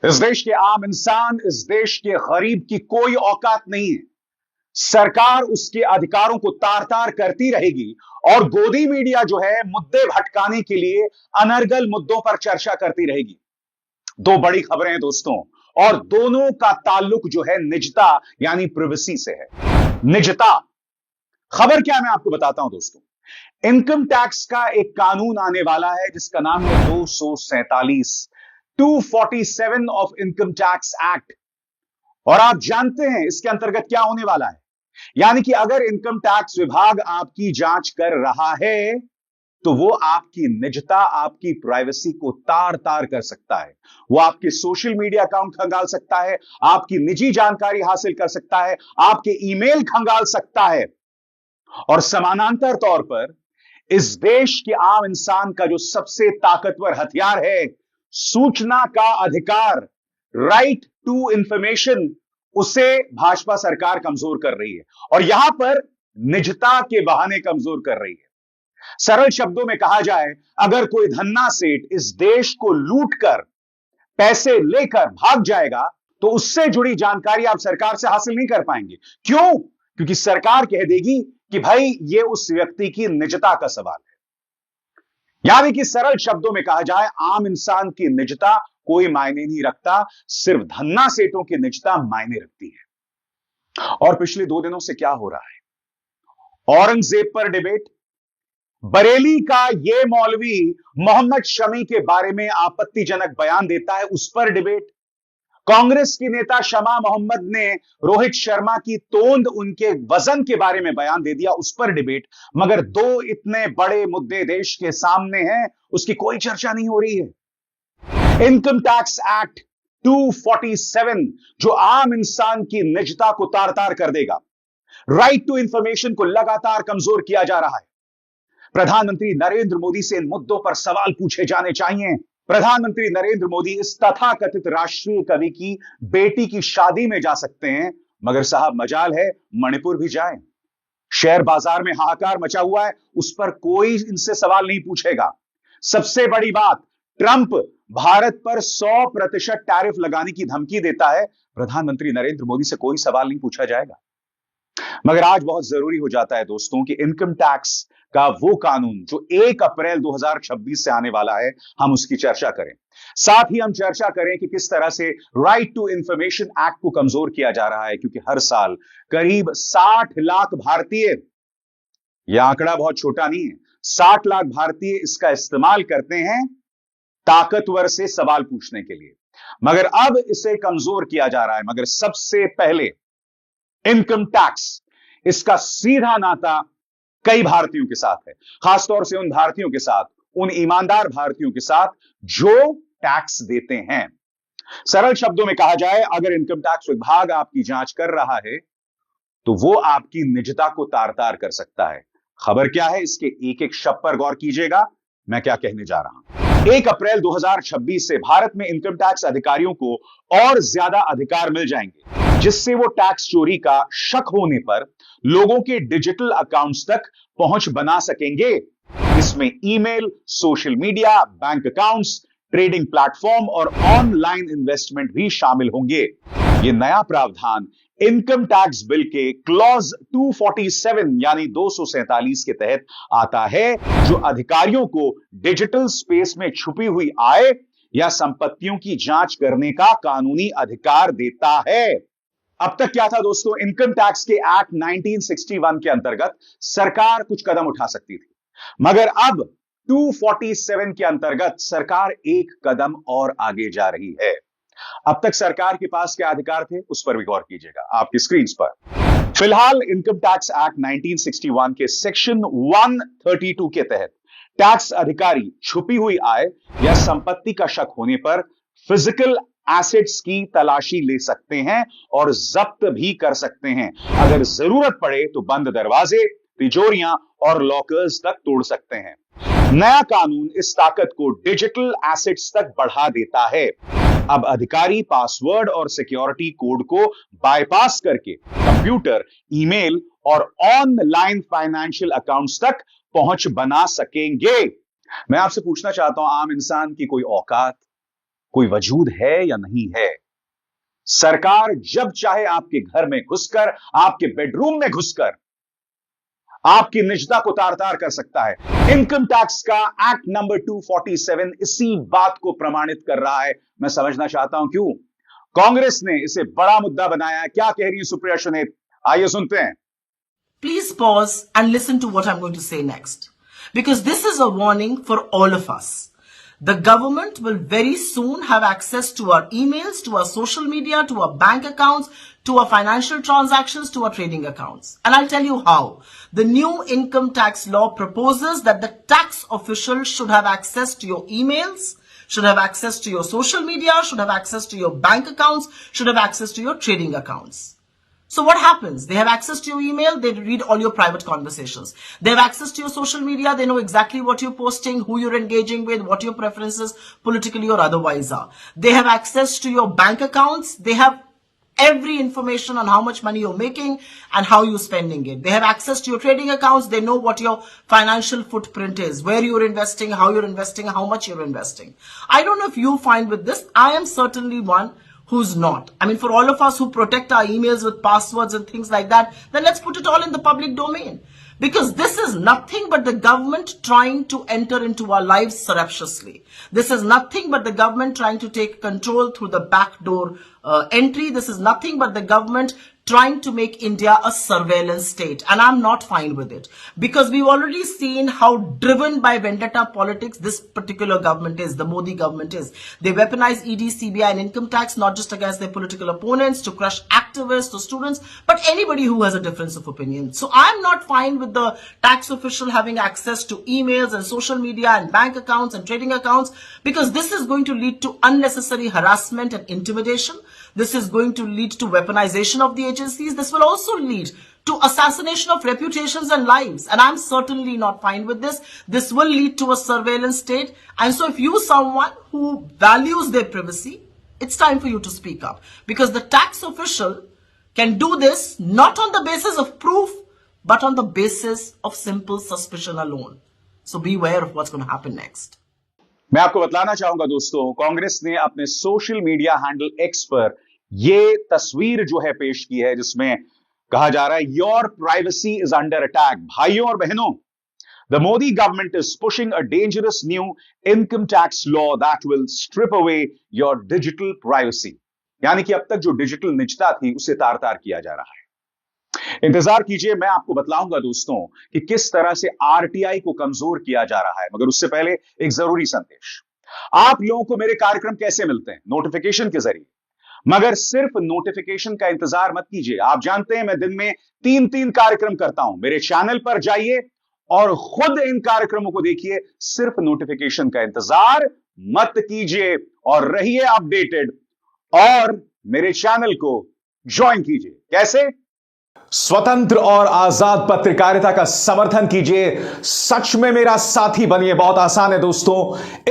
इस देश के आम इंसान, इस देश के गरीब की कोई औकात नहीं है। सरकार उसके अधिकारों को तार तार करती रहेगी और गोदी मीडिया जो है मुद्दे भटकाने के लिए अनर्गल मुद्दों पर चर्चा करती रहेगी। दो बड़ी खबरें हैं दोस्तों, और दोनों का ताल्लुक जो है निजता यानी प्राइवेसी से है। निजता खबर क्या है मैं आपको बताता हूं दोस्तों। इनकम टैक्स का एक कानून आने वाला है जिसका नाम है 247 247 ऑफ इनकम टैक्स एक्ट। और आप जानते हैं इसके अंतर्गत क्या होने वाला है। यानी कि अगर इनकम टैक्स विभाग आपकी जांच कर रहा है तो वो आपकी निजता, आपकी प्राइवेसी को तार तार कर सकता है। वो आपके सोशल मीडिया अकाउंट खंगाल सकता है, आपकी निजी जानकारी हासिल कर सकता है, आपके ईमेल खंगाल सकता है। और समानांतर तौर पर इस देश के आम इंसान का जो सबसे ताकतवर हथियार है, सूचना का अधिकार, राइट टू इंफॉर्मेशन, उसे भाजपा सरकार कमजोर कर रही है और यहां पर निजता के बहाने कमजोर कर रही है। सरल शब्दों में कहा जाए, अगर कोई धन्ना सेठ इस देश को लूट कर पैसे लेकर भाग जाएगा तो उससे जुड़ी जानकारी आप सरकार से हासिल नहीं कर पाएंगे। क्यों? क्योंकि सरकार कह देगी कि भाई ये उस व्यक्ति की निजता का सवाल है। यानी कि सरल शब्दों में कहा जाए, आम इंसान की निजता कोई मायने नहीं रखता, सिर्फ धन्ना सेठों की निजता मायने रखती है। और पिछले 2 दिनों से क्या हो रहा है? औरंगजेब पर डिबेट, बरेली का ये मौलवी मोहम्मद शमी के बारे में आपत्तिजनक बयान देता है, उस पर डिबेट। कांग्रेस की नेता शमा मोहम्मद ने रोहित शर्मा की तोंद, उनके वजन के बारे में बयान दे दिया, उस पर डिबेट। मगर 2 इतने बड़े मुद्दे देश के सामने हैं, उसकी कोई चर्चा नहीं हो रही है। इनकम टैक्स एक्ट 247 जो आम इंसान की निजता को तार तार कर देगा, राइट टू इंफॉर्मेशन को लगातार कमजोर किया जा रहा है। प्रधानमंत्री नरेंद्र मोदी से इन मुद्दों पर सवाल पूछे जाने चाहिए। प्रधानमंत्री नरेंद्र मोदी इस तथाकथित राष्ट्रीय कवि की बेटी की शादी में जा सकते हैं, मगर साहब मजाल है मणिपुर भी जाएं। शेयर बाजार में हाहाकार मचा हुआ है, उस पर कोई इनसे सवाल नहीं पूछेगा। सबसे बड़ी बात, ट्रंप भारत पर 100% टैरिफ लगाने की धमकी देता है, प्रधानमंत्री नरेंद्र मोदी से कोई सवाल नहीं पूछा जाएगा। मगर आज बहुत जरूरी हो जाता है दोस्तों कि इनकम टैक्स का वो कानून जो 1 अप्रैल 2026 से आने वाला है, हम उसकी चर्चा करें। साथ ही हम चर्चा करें कि किस तरह से राइट टू इंफॉर्मेशन एक्ट को कमजोर किया जा रहा है, क्योंकि हर साल करीब 60 लाख भारतीय, यह आंकड़ा बहुत छोटा नहीं है, 60 लाख भारतीय इसका इस्तेमाल करते हैं ताकतवर से सवाल पूछने के लिए। मगर अब इसे कमजोर किया जा रहा है। मगर सबसे पहले इनकम टैक्स, इसका सीधा नाता कई भारतीयों के साथ है, खासतौर से उन भारतीयों के साथ, उन ईमानदार भारतीयों के साथ जो टैक्स देते हैं। सरल शब्दों में कहा जाए, अगर इनकम टैक्स विभाग आपकी जांच कर रहा है तो वो आपकी निजता को तार तार कर सकता है। खबर क्या है, इसके एक एक शब्द पर गौर कीजिएगा, मैं क्या कहने जा रहा हूं। 1 अप्रैल 2026 से भारत में इनकम टैक्स अधिकारियों को और ज्यादा अधिकार मिल जाएंगे, जिससे वो टैक्स चोरी का शक होने पर लोगों के डिजिटल अकाउंट्स तक पहुंच बना सकेंगे। इसमें email, social media, bank accounts, trading platform और ऑनलाइन इन्वेस्टमेंट भी शामिल होंगे। यह नया प्रावधान इनकम टैक्स बिल के क्लॉज 247 यानी 247 के तहत आता है, जो अधिकारियों को डिजिटल स्पेस में छुपी हुई आय या संपत्तियों की जांच करने का कानूनी अधिकार देता है। अब तक क्या था दोस्तों, इनकम टैक्स के एक्ट 1961 के अंतर्गत सरकार कुछ कदम उठा सकती थी, मगर अब 247 के अंतर्गत सरकार एक कदम और आगे जा रही है। अब तक सरकार के पास क्या अधिकार थे, उस पर भी गौर कीजिएगा आपकी स्क्रीन पर। फिलहाल इनकम टैक्स एक्ट 1961 के सेक्शन 132 के तहत टैक्स अधिकारी छुपी हुई आय या संपत्ति का शक होने पर फिजिकल एसेट्स की तलाशी ले सकते हैं और जब्त भी कर सकते हैं। अगर जरूरत पड़े तो बंद दरवाजे, तिजोरियां और लॉकर्स तक तोड़ सकते हैं। नया कानून इस ताकत को डिजिटल एसेट्स तक बढ़ा देता है। अब अधिकारी पासवर्ड और सिक्योरिटी कोड को बाईपास करके कंप्यूटर, ईमेल और ऑनलाइन फाइनेंशियल अकाउंट्स तक पहुंच बना सकेंगे। मैं आपसे पूछना चाहता हूं, आम इंसान की कोई औकात, कोई वजूद है या नहीं है। सरकार जब चाहे आपके घर में घुसकर, आपके बेडरूम में घुसकर आपकी निजता को तार तार कर सकता है। इनकम टैक्स का एक्ट नंबर 247 इसी बात को प्रमाणित कर रहा है। मैं समझना चाहता हूं क्यों कांग्रेस ने इसे बड़ा मुद्दा बनाया है। क्या कह रही है सुप्रिया सुनेत, आइए सुनते हैं। Please pause and listen to what I'm going to say next, because this is a warning for all of us. The government will very soon have access to our emails, to our social media, to our bank accounts, to our financial transactions, to our trading accounts. And I'll tell you how. The new income tax law proposes that the tax official should have access to your emails, should have access to your social media, should have access to your bank accounts, should have access to your trading accounts. So what happens? They have access to your email. They read all your private conversations. They have access to your social media. They know exactly what you're posting, who you're engaging with, what your preferences politically or otherwise are. They have access to your bank accounts. They have every information on how much money you're making and how you're spending it. They have access to your trading accounts. They know what your financial footprint is, where you're investing, how you're investing, how much you're investing. I don't know if you find with this. I am certainly one who's not. I mean, for all of us who protect our emails with passwords and things like that, then let's put it all in the public domain. Because this is nothing but the government trying to enter into our lives surreptitiously. This is nothing but the government trying to take control through the back door entry. This is nothing but the government trying to make India a surveillance state. And I'm not fine with it. Because we've already seen how driven by vendetta politics this particular government is, the Modi government is. They weaponize ED, CBI and income tax, not just against their political opponents, to crush activists or students, but anybody who has a difference of opinion. So I'm not fine with the tax official having access to emails and social media and bank accounts and trading accounts, because this is going to lead to unnecessary harassment and intimidation. This is going to lead to weaponization of the agencies. This will also lead to assassination of reputations and lives. And I'm certainly not fine with this. This will lead to a surveillance state. And so if you someone who values their privacy, it's time for you to speak up. Because the tax official can do this not on the basis of proof, but on the basis of simple suspicion alone. So beware of what's going to happen next. मैं आपको बतलाना चाहूंगा दोस्तों, कांग्रेस ने अपने social media handle x पर यह तस्वीर जो है पेश की है, जिसमें कहा जा रहा है your privacy is under attack. भाइयों और बहनों, the Modi government is pushing a dangerous new income tax law that will strip away your digital privacy. यानी कि अब तक जो डिजिटल निजता थी उसे तार तार किया जा रहा है। इंतजार कीजिए, मैं आपको बतलाऊंगा दोस्तों कि किस तरह से आरटीआई को कमजोर किया जा रहा है। मगर उससे पहले एक जरूरी संदेश। आप लोगों को मेरे कार्यक्रम कैसे मिलते हैं? नोटिफिकेशन के जरिए। मगर सिर्फ नोटिफिकेशन का इंतजार मत कीजिए। आप जानते हैं मैं दिन में 3 कार्यक्रम करता हूं। मेरे चैनल पर जाइए और खुद इन कार्यक्रमों को देखिए। सिर्फ नोटिफिकेशन का इंतजार मत कीजिए और रहिए अपडेटेड, और मेरे चैनल को ज्वाइन कीजिए। कैसे? स्वतंत्र और आजाद पत्रकारिता का समर्थन कीजिए, सच में मेरा साथी बनिए। बहुत आसान है दोस्तों,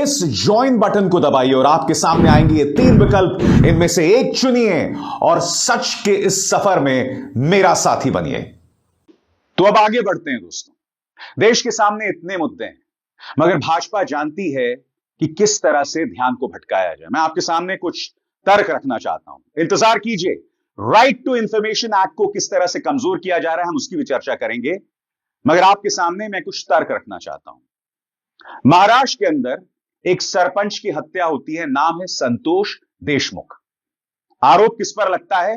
इस ज्वाइन बटन को दबाइए और आपके सामने आएंगे ये 3 विकल्प। इनमें से एक चुनिए और सच के इस सफर में मेरा साथी बनिए। तो अब आगे बढ़ते हैं दोस्तों। देश के सामने इतने मुद्दे हैं, मगर भाजपा जानती है कि किस तरह से ध्यान को भटकाया जाए। मैं आपके सामने कुछ तर्क रखना चाहता हूं, इंतजार कीजिए। राइट टू इंफॉर्मेशन एक्ट को किस तरह से कमजोर किया जा रहा है, हम उसकी भी चर्चा करेंगे। मगर आपके सामने मैं कुछ तर्क रखना चाहता हूं। महाराष्ट्र के अंदर एक सरपंच की हत्या होती है, नाम है संतोष देशमुख। आरोप किस पर लगता है?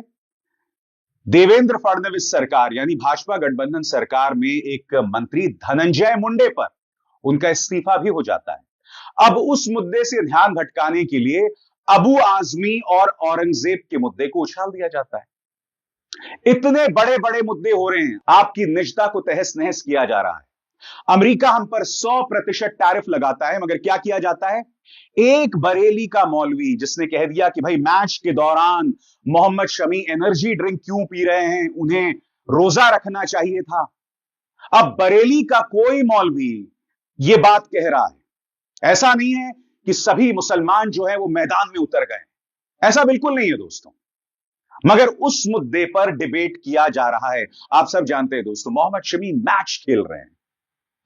देवेंद्र फडणवीस सरकार यानी भाजपा गठबंधन सरकार में एक मंत्री धनंजय मुंडे पर उनका इस्तीफा भी हो जाता है। अब उस मुद्दे से ध्यान भटकाने के लिए अबू आजमी और औरंगजेब के मुद्दे को उछाल दिया जाता है। इतने बड़े बड़े मुद्दे हो रहे हैं, आपकी निजता को तहस नहस किया जा रहा है। अमेरिका हम पर 100% टैरिफ लगाता है, मगर क्या किया जाता है? एक बरेली का मौलवी जिसने कह दिया कि भाई मैच के दौरान मोहम्मद शमी एनर्जी ड्रिंक क्यों पी रहे हैं, उन्हें रोजा रखना चाहिए था। अब बरेली का कोई मौलवी यह बात कह रहा है। ऐसा नहीं है कि सभी मुसलमान जो है वो मैदान में उतर गए, ऐसा बिल्कुल नहीं है दोस्तों। मगर उस मुद्दे पर डिबेट किया जा रहा है। आप सब जानते हैं दोस्तों, मोहम्मद शमी मैच खेल रहे हैं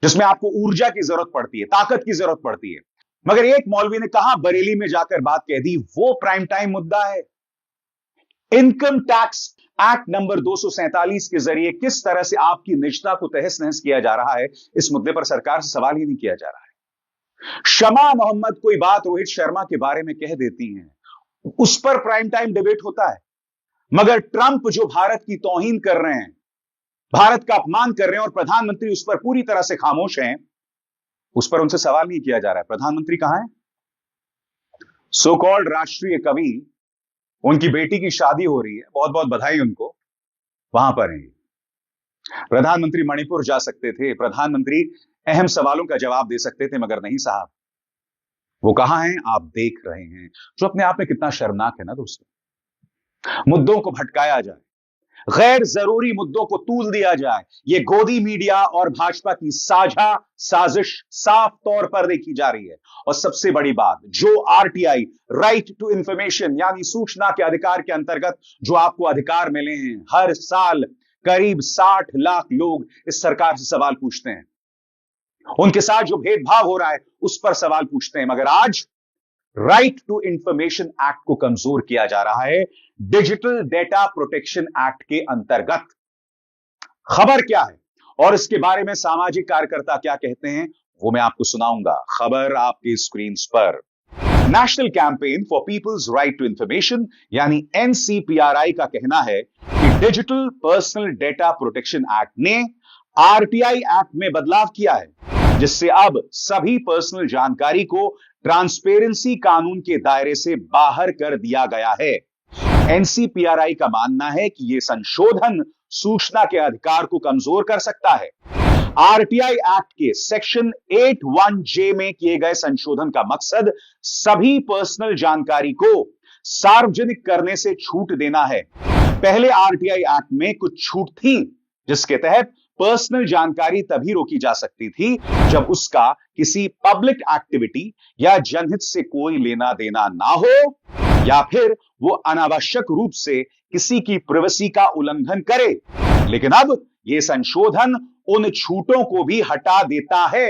जिसमें आपको ऊर्जा की जरूरत पड़ती है, ताकत की जरूरत पड़ती है। मगर एक मौलवी ने कहा, बरेली में जाकर बात कह दी, वो प्राइम टाइम मुद्दा है। इनकम टैक्स एक्ट नंबर 247 के जरिए किस तरह से आपकी निजता को तहस नहस किया जा रहा है, इस मुद्दे पर सरकार से सवाल ही नहीं किया जा रहा है। शमा मोहम्मद कोई बात रोहित शर्मा के बारे में कह देती हैं, उस पर प्राइम टाइम डिबेट होता है। मगर ट्रंप जो भारत की तौहीन कर रहे हैं, भारत का अपमान कर रहे हैं और प्रधानमंत्री उस पर पूरी तरह से खामोश हैं, उस पर उनसे सवाल नहीं किया जा रहा है। प्रधानमंत्री कहां है? सो कॉल्ड राष्ट्रीय कवि, उनकी बेटी की शादी हो रही है, बहुत बहुत बधाई उनको, वहां पर हैं। प्रधानमंत्री मणिपुर जा सकते थे, प्रधानमंत्री अहम सवालों का जवाब दे सकते थे, मगर नहीं साहब। वो कहां हैं आप देख रहे हैं, जो अपने आप में कितना शर्मनाक है ना दोस्तों। मुद्दों को भटकाया जाए, गैर जरूरी मुद्दों को तूल दिया जाए, यह गोदी मीडिया और भाजपा की साझा साजिश साफ तौर पर देखी जा रही है। और सबसे बड़ी बात, जो आरटीआई राइट टू इंफॉर्मेशन यानी सूचना के अधिकार के अंतर्गत जो आपको अधिकार मिले हैं, हर साल करीब 60 लाख लोग इस सरकार से सवाल पूछते हैं, उनके साथ जो भेदभाव हो रहा है उस पर सवाल पूछते हैं। मगर आज राइट टू इंफॉर्मेशन एक्ट को कमजोर किया जा रहा है डिजिटल डेटा प्रोटेक्शन एक्ट के अंतर्गत। खबर क्या है और इसके बारे में सामाजिक कार्यकर्ता क्या कहते हैं, वो मैं आपको सुनाऊंगा। खबर आपकी स्क्रीन पर। National campaign for people's right to information यानी एनसीपीआरआई का कहना है कि digital personal data protection act ने आरटीआई एक्ट में बदलाव किया है, जिससे अब सभी पर्सनल जानकारी को ट्रांसपेरेंसी कानून के दायरे से बाहर कर दिया गया है। एनसीपीआरआई का मानना है कि यह संशोधन सूचना के अधिकार को कमजोर कर सकता है। आरटीआई एक्ट के सेक्शन 81J में किए गए संशोधन का मकसद सभी पर्सनल जानकारी को सार्वजनिक करने से छूट देना है। पहले आरटीआई एक्ट में कुछ छूट थी, जिसके तहत पर्सनल जानकारी तभी रोकी जा सकती थी जब उसका किसी पब्लिक एक्टिविटी या जनहित से कोई लेना देना ना हो, या फिर वो अनावश्यक रूप से किसी की प्राइवेसी का उल्लंघन करे। लेकिन अब यह संशोधन उन छूटों को भी हटा देता है।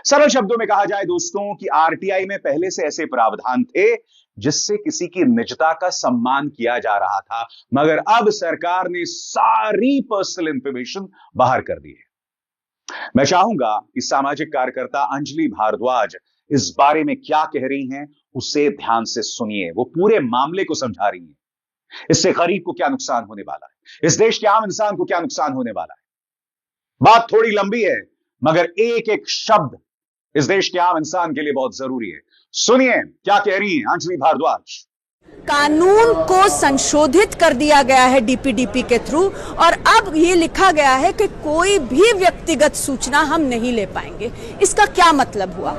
सरल शब्दों में कहा जाए दोस्तों कि आरटीआई में पहले से ऐसे प्रावधान थे जिससे किसी की निजता का सम्मान किया जा रहा था, मगर अब सरकार ने सारी पर्सनल इंफॉर्मेशन बाहर कर दी है। मैं चाहूंगा कि सामाजिक कार्यकर्ता अंजलि भारद्वाज इस बारे में क्या कह रही हैं, उसे ध्यान से सुनिए। वो पूरे मामले को समझा रही हैं, इससे गरीब को क्या नुकसान होने वाला है, इस देश के आम इंसान को क्या नुकसान होने वाला है। बात थोड़ी लंबी है, मगर एक एक शब्द इस देश के आम इंसान के लिए बहुत जरूरी है। सुनिए क्या कह रही हैं अंजलि भारद्वाज। कानून को संशोधित कर दिया गया है डीपीडीपी के थ्रू, और अब ये लिखा गया है कि कोई भी व्यक्तिगत सूचना हम नहीं ले पाएंगे। इसका क्या मतलब हुआ?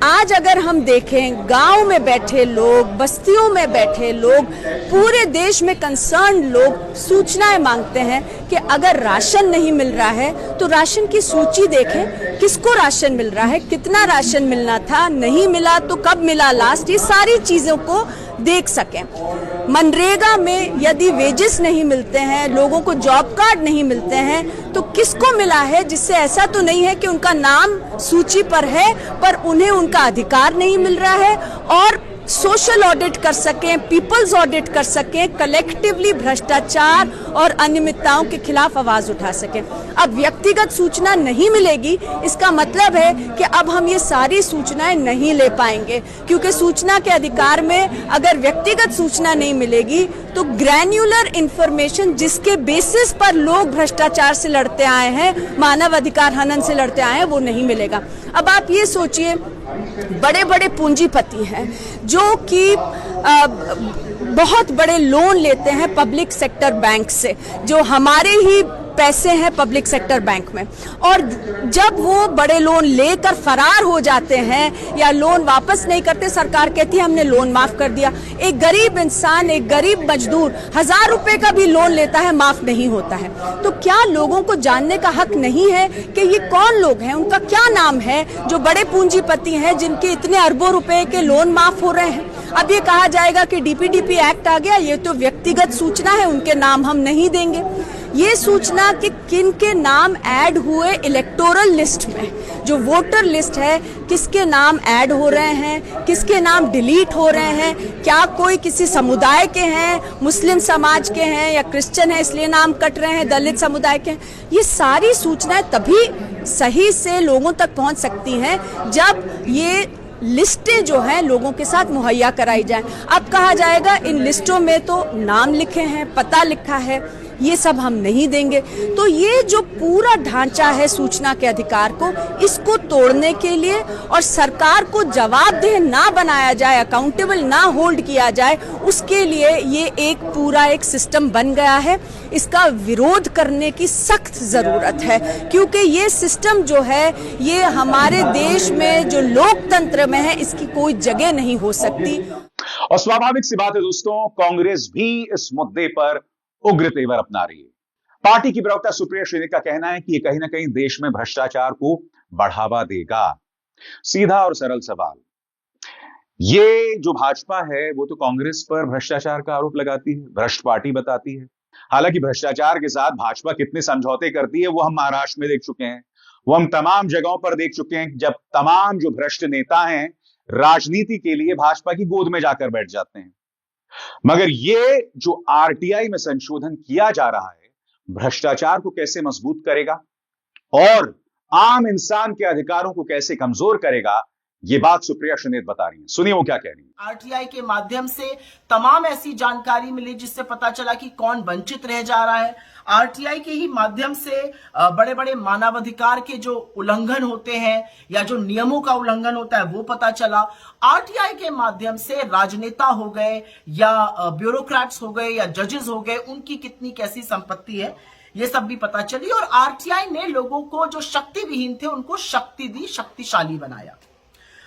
आज अगर हम देखें, गांव में बैठे लोग, बस्तियों में बैठे लोग, पूरे देश में कंसर्न लोग सूचनाएं मांगते हैं कि अगर राशन नहीं मिल रहा है तो राशन की सूची देखें, किसको राशन मिल रहा है, कितना राशन मिलना था, नहीं मिला तो कब मिला लास्ट, ये सारी चीजों को देख सकें। मनरेगा में यदि वेजेस नहीं मिलते हैं, लोगों को जॉब कार्ड नहीं मिलते हैं, तो किसको मिला है, जिससे ऐसा तो नहीं है कि उनका नाम सूची पर है पर उन्हें उनका अधिकार नहीं मिल रहा है, और सोशल ऑडिट कर सकें, पीपल्स ऑडिट कर सकें, कलेक्टिवली भ्रष्टाचार और अनियमितताओं के खिलाफ आवाज उठा सकें। अब व्यक्तिगत सूचना नहीं मिलेगी, इसका मतलब है कि अब हम ये सारी सूचनाएं नहीं ले पाएंगे, क्योंकि सूचना के अधिकार में अगर व्यक्तिगत सूचना नहीं मिलेगी तो ग्रैन्युलर इंफॉर्मेशन, जिसके बेसिस पर लोग भ्रष्टाचार से लड़ते आए हैं, मानव अधिकार हनन से लड़ते आए हैं, वो नहीं मिलेगा। अब आप ये सोचिए, बड़े बड़े पूंजीपति हैं जो कि बहुत बड़े लोन लेते हैं पब्लिक सेक्टर बैंक से, जो हमारे ही पैसे हैं पब्लिक सेक्टर बैंक में, और जब वो बड़े लोन लेकर फरार हो जाते हैं या लोन वापस नहीं करते, सरकार कहती है हमने लोन माफ कर दिया। एक गरीब इंसान, एक गरीब मजदूर 1000 रुपए का भी लोन लेता है, माफ नहीं होता है। तो क्या लोगों को जानने का हक नहीं है कि ये कौन लोग हैं, उनका क्या नाम है, जो बड़े पूंजीपति हैं जिनके इतने अरबों रुपए के लोन माफ हो रहे हैं? अब ये कहा जाएगा कि डीपीडीपी एक्ट आ गया, ये तो व्यक्तिगत सूचना है, उनके नाम हम नहीं देंगे। ये सूचना कि किन के नाम ऐड हुए इलेक्टोरल लिस्ट में, जो वोटर लिस्ट है, किसके नाम ऐड हो रहे हैं, किसके नाम डिलीट हो रहे हैं, क्या कोई किसी समुदाय के हैं, मुस्लिम समाज के हैं या क्रिश्चियन है इसलिए नाम कट रहे हैं, दलित समुदाय के हैं, ये सारी सूचनाएं तभी सही से लोगों तक पहुंच सकती हैं जब ये लिस्टें जो हैं लोगों के साथ मुहैया कराई जाएं। अब कहा जाएगा इन लिस्टों में तो नाम लिखे हैं, पता लिखा है, ये सब हम नहीं देंगे। तो ये जो पूरा ढांचा है सूचना के अधिकार को, इसको तोड़ने के लिए और सरकार को जवाबदेह ना बनाया जाए, अकाउंटेबल ना होल्ड किया जाए, उसके लिए ये एक पूरा एक सिस्टम बन गया है। इसका विरोध करने की सख्त जरूरत है, क्योंकि ये सिस्टम जो है ये हमारे देश में जो लोकतंत्र में है इसकी कोई जगह नहीं हो सकती। और स्वाभाविक सी बात है दोस्तों, कांग्रेस भी इस मुद्दे पर उग्र तेवर अपना रही है। पार्टी की प्रवक्ता सुप्रिया श्रीनिक का कहना है कि यह कहीं ना कहीं देश में भ्रष्टाचार को बढ़ावा देगा। सीधा और सरल सवाल, ये जो भाजपा है वो तो कांग्रेस पर भ्रष्टाचार का आरोप लगाती है, भ्रष्ट पार्टी बताती है। हालांकि भ्रष्टाचार के साथ भाजपा कितने समझौते करती है वो हम महाराष्ट्र में देख चुके हैं, वो हम तमाम जगहों पर देख चुके हैं, जब तमाम जो भ्रष्ट नेता हैं राजनीति के लिए भाजपा की गोद में जाकर बैठ जाते हैं। मगर ये जो आरटीआई में संशोधन किया जा रहा है, भ्रष्टाचार को कैसे मजबूत करेगा और आम इंसान के अधिकारों को कैसे कमजोर करेगा, ये बात सुप्रिया श्रीनिक बता रही है। सुनिए वो क्या कह रही है। आरटीआई के माध्यम से तमाम ऐसी जानकारी मिली जिससे पता चला कि कौन वंचित रह जा रहा है। आरटीआई के ही माध्यम से बड़े बड़े मानवाधिकार के जो उल्लंघन होते हैं या जो नियमों का उल्लंघन होता है वो पता चला। आरटीआई के माध्यम से राजनेता हो गए या ब्यूरोक्रेट्स हो गए या जजेस हो गए, उनकी कितनी कैसी संपत्ति है ये सब भी पता चली। और आरटीआई ने लोगों को जो शक्ति विहीन थे उनको शक्ति दी, शक्तिशाली बनाया।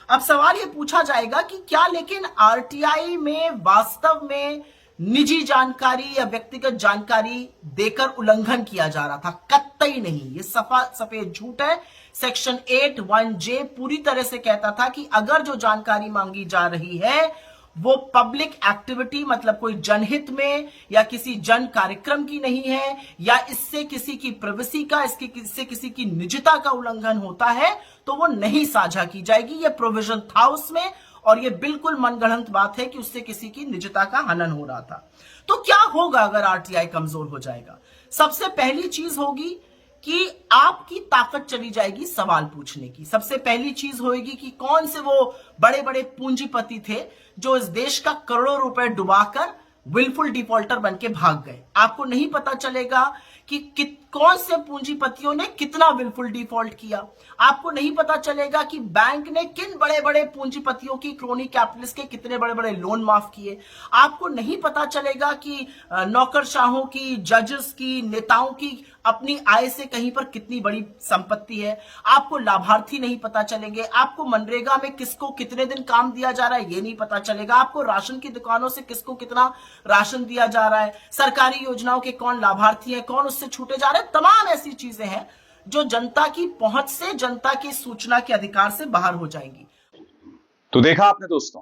अब सवाल ये पूछा जाएगा कि क्या लेकिन आरटीआई में वास्तव में निजी जानकारी या व्यक्तिगत जानकारी देकर उल्लंघन किया जा रहा था? कतई नहीं, ये सफा सफेद झूठ है। सेक्शन 8(1)(j पूरी तरह से कहता था कि अगर जो जानकारी मांगी जा रही है वो पब्लिक एक्टिविटी, मतलब कोई जनहित में या किसी जन कार्यक्रम की नहीं है या इससे किसी की प्राइवेसी का, इससे किसी की निजता का उल्लंघन होता है, तो वो नहीं साझा की जाएगी। ये प्रोविजन था उसमें और ये बिल्कुल मनगढ़ंत बात है कि उससे किसी की निजता का हनन हो रहा था। तो क्या होगा अगर आरटीआई कमजोर हो जाएगा? सबसे पहली चीज होगी कि आपकी ताकत चली जाएगी सवाल पूछने की। सबसे पहली चीज होगी कि कौन से वो बड़े बड़े पूंजीपति थे जो इस देश का करोड़ों रुपए डुबाकर विलफुल डिफॉल्टर बनके भाग गए। आपको नहीं पता चलेगा कि कौन से पूंजीपतियों ने कितना विलफुल डिफॉल्ट किया। आपको नहीं पता चलेगा कि बैंक ने किन बड़े बड़े पूंजीपतियों की, क्रोनी कैपिटलिस्ट के कितने बड़े बड़े लोन माफ किए। आपको नहीं पता चलेगा कि नौकरशाहों की, जजेस की, नेताओं की अपनी आय से कहीं पर कितनी बड़ी संपत्ति है। आपको लाभार्थी नहीं पता चलेंगे। आपको मनरेगा में किसको कितने दिन काम दिया जा रहा है ये नहीं पता चलेगा। आपको राशन की दुकानों से किसको कितना राशन दिया जा रहा है, सरकारी योजनाओं के कौन लाभार्थी हैं, कौन उससे छूटे जा रहे हैं। तमाम ऐसी चीजें हैं जो जनता की पहुंच से, जनता की सूचना के अधिकार से बाहर हो जाएंगी। तो देखा आपने दोस्तों,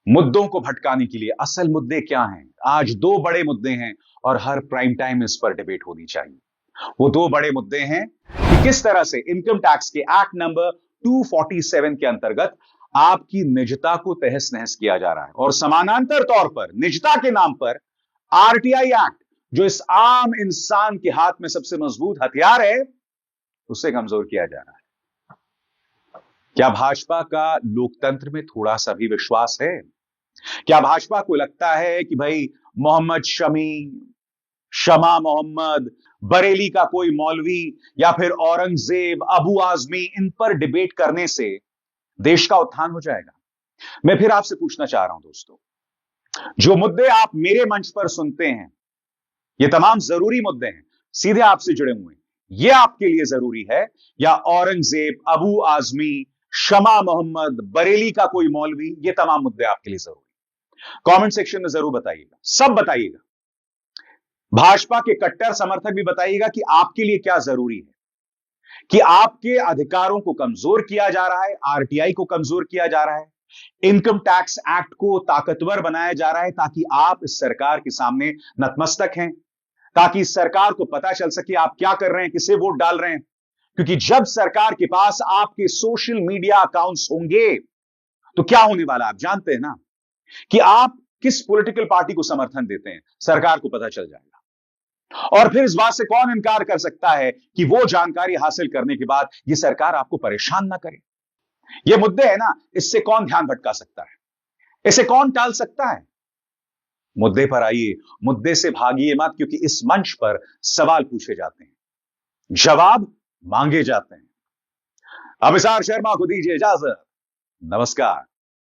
मुद्दों को भटकाने के लिए असल मुद्दे क्या हैं। आज दो बड़े मुद्दे हैं और हर प्राइम टाइम इस पर डिबेट होनी चाहिए। वो दो बड़े मुद्दे हैं कि किस तरह से इनकम टैक्स के एक्ट नंबर 247 के अंतर्गत आपकी निजता को तहस नहस किया जा रहा है और समानांतर तौर पर निजता के नाम पर आरटीआई एक्ट, जो इस आम इंसान के हाथ में सबसे मजबूत हथियार है, उसे कमजोर किया जा रहा है। क्या भाजपा का लोकतंत्र में थोड़ा सा भी विश्वास है? क्या भाजपा को लगता है कि भाई मोहम्मद शमी, शमा मोहम्मद, बरेली का कोई मौलवी या फिर औरंगजेब, अबू आजमी, इन पर डिबेट करने से देश का उत्थान हो जाएगा? मैं फिर आपसे पूछना चाह रहा हूं दोस्तों, जो मुद्दे आप मेरे मंच पर सुनते हैं, ये तमाम जरूरी मुद्दे हैं, सीधे आपसे जुड़े हुए हैं, ये आपके लिए जरूरी है या औरंगजेब, अबू आजमी, शमा मोहम्मद, बरेली का कोई मौलवी, ये तमाम मुद्दे आपके लिए जरूरी? कमेंट सेक्शन में जरूर बताइएगा, सब बताइएगा। भाजपा के कट्टर समर्थक भी बताइएगा कि आपके लिए क्या जरूरी है, कि आपके अधिकारों को कमजोर किया जा रहा है, आरटीआई को कमजोर किया जा रहा है, इनकम टैक्स एक्ट को ताकतवर बनाया जा रहा है ताकि आप इस सरकार के सामने नतमस्तक हैं, ताकि इस सरकार को पता चल सके आप क्या कर रहे हैं, किसे वोट डाल रहे हैं। क्योंकि जब सरकार के पास आपके सोशल मीडिया अकाउंट्स होंगे तो क्या होने वाला आप जानते हैं ना, कि आप किस पॉलिटिकल पार्टी को समर्थन देते हैं सरकार को पता चल जाएगा। और फिर इस बात से कौन इनकार कर सकता है कि वो जानकारी हासिल करने के बाद ये सरकार आपको परेशान ना करे। ये मुद्दे है ना, इससे कौन ध्यान भटका सकता है, इसे कौन टाल सकता है। मुद्दे पर आइए, मुद्दे से भागिए मत, क्योंकि इस मंच पर सवाल पूछे जाते हैं, जवाब मांगे जाते हैं। अभिसार शर्मा को दीजिए इजाजत। नमस्कार।